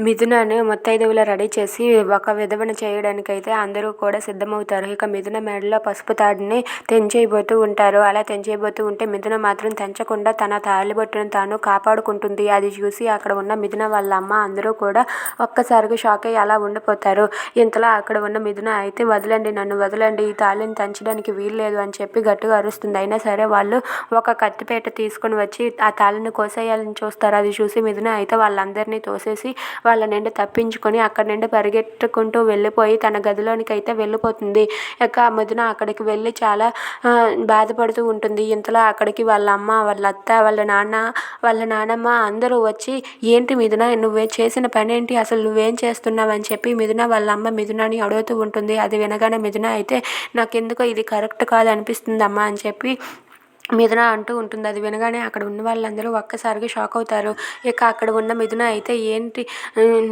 మిథునని ముత్తైదువులా ready చేసి ఒక విధవను చేయడానికైతే అందరూ కూడా సిద్ధమవుతారు. ఇక మిథున మెడలో పసుపు తాడుని తెంచేయబోతూ ఉంటారు. అలా తెంచేయబోతూ ఉంటే మిథున మాత్రం తెంచకుండా తన తాళిబొట్టును తాను కాపాడుకుంటుంది. అది చూసి అక్కడ ఉన్న మిథున వాళ్ళ అమ్మ అందరూ కూడా ఒక్కసారిగా షాక్ అయ్యి అలా ఉండిపోతారు. ఇంతలో అక్కడ ఉన్న మిథున అయితే వదలండి, నన్ను వదలండి, ఈ తాళిని తెంచడానికి వీల్లేదు అని చెప్పి గట్టిగా అరుస్తుంది. అయినా సరే వాళ్ళు ఒక కత్తిపేట తీసుకొని వచ్చి ఆ తాళిని కోసేయాలని చూస్తారు. అది చూసి మిథున అయితే వాళ్ళందరినీ తోసేసి వాళ్ళ నుండి తప్పించుకొని అక్కడి నుండి పరిగెట్టుకుంటూ వెళ్ళిపోయి తన గదిలోనికి అయితే వెళ్ళిపోతుంది. ఇక మిథున అక్కడికి వెళ్ళి చాలా బాధపడుతూ ఉంటుంది. ఇంతలో అక్కడికి వాళ్ళ అమ్మ, వాళ్ళ అత్త, వాళ్ళ నాన్నమ్మ అందరూ వచ్చి ఏంటి మిథున, నువ్వే చేసిన పని ఏంటి, అసలు నువ్వేం చేస్తున్నావు అని చెప్పి మిథున వాళ్ళ అమ్మ మిథునని అడుగుతూ ఉంటుంది. అది వినగానే మిథున అయితే నాకెందుకో ఇది కరెక్ట్ కాదు అనిపిస్తుందమ్మా అని చెప్పి మిథున అంటూ ఉంటుంది. అది వినగానే అక్కడ ఉన్న వాళ్ళందరూ ఒక్కసారిగా షాక్ అవుతారు. ఇక అక్కడ ఉన్న మిథున అయితే ఏంటి,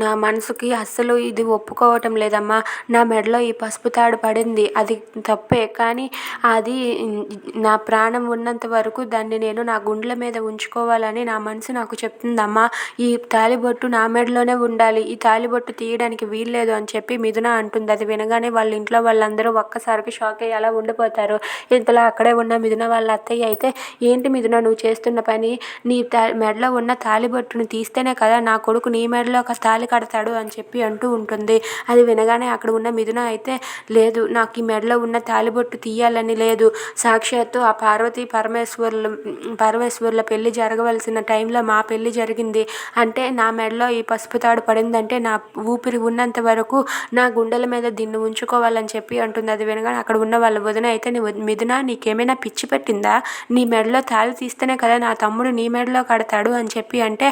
నా మనసుకి అస్సలు ఇది ఒప్పుకోవటం లేదమ్మా, నా మెడలో ఈ పసుపు తాడు పడింది, అది తప్పే, కానీ అది నా ప్రాణం ఉన్నంత వరకు దాన్ని నేను నా గుండెల మీద ఉంచుకోవాలని నా మనసు నాకు చెప్తుందమ్మా, ఈ తాళిబొట్టు నా మెడలోనే ఉండాలి, ఈ తాళిబొట్టు తీయడానికి వీల్లేదు అని చెప్పి మిథున అంటుంది. అది వినగానే వాళ్ళ ఇంట్లో వాళ్ళందరూ ఒక్కసారిగా షాక్ అయ్యి అలా ఉండిపోతారు. ఇంతలో అక్కడే ఉన్న మిథున వాళ్ళ అత్తయ్య అయితే ఏంటి మిథున నువ్వు చేస్తున్న పని, నీ మెడలో ఉన్న తాళిబొట్టును తీస్తేనే కదా నా కొడుకు నీ మెడలో ఒక తాళి కడతాడు అని చెప్పి అంటూ ఉంటుంది. అది వినగానే అక్కడ ఉన్న మిథున అయితే లేదు, నాకు ఈ మెడలో ఉన్న తాళిబొట్టు తీయాలని లేదు, సాక్షాత్తు ఆ పార్వతీ పరమేశ్వరుల పెళ్లి జరగవలసిన టైంలో మా పెళ్లి జరిగింది, అంటే నా మెడలో ఈ పసుపు తాడు పడిందంటే నా ఊపిరి ఉన్నంత వరకు నా గుండెల మీద దీన్ని ఉంచుకోవాలని చెప్పి అంటుంది. అది వినగానే అక్కడ ఉన్న వాళ్ళ వదిన అయితే మిథున నీకేమైనా పిచ్చి పెట్టిందా, నీ మెడలో తాళి తీస్తేనే కదా నా తమ్ముడు నీ మెడలో కడతాడు అని చెప్పి అంటే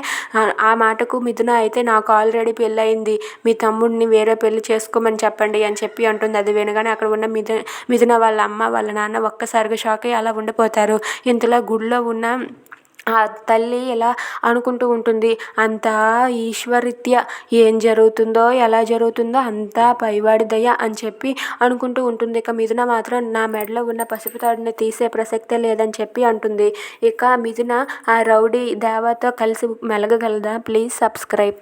ఆ మాటకు మిథున అయితే నాకు ఆల్రెడీ పెళ్ళయింది, మీ తమ్ముడిని వేరే పెళ్లి చేసుకోమని చెప్పండి అని చెప్పి అంటుంది. అది వినగానే అక్కడ ఉన్న మిథున వాళ్ళ అమ్మ వాళ్ళ నాన్న ఒక్కసారిగా షాక్ అయ్యి అలా ఉండిపోతారు. ఇంతలో గుడిలో ఉన్న ఆ తల్లి ఇలా అనుకుంటూ ఉంటుంది, అంతా ఈశ్వరీత్య, ఏం జరుగుతుందో ఎలా జరుగుతుందో అంతా పైవాడి దయ అని చెప్పి అనుకుంటూ ఉంటుంది. ఇక మిథున మాత్రం నా మెడలో ఉన్న పసుపు తాడుని తీసే ప్రసక్తే లేదని చెప్పి అంటుంది. ఇక మిథున ఆ రౌడీ దేవతో కలిసి మెలగగలదా? Please subscribe.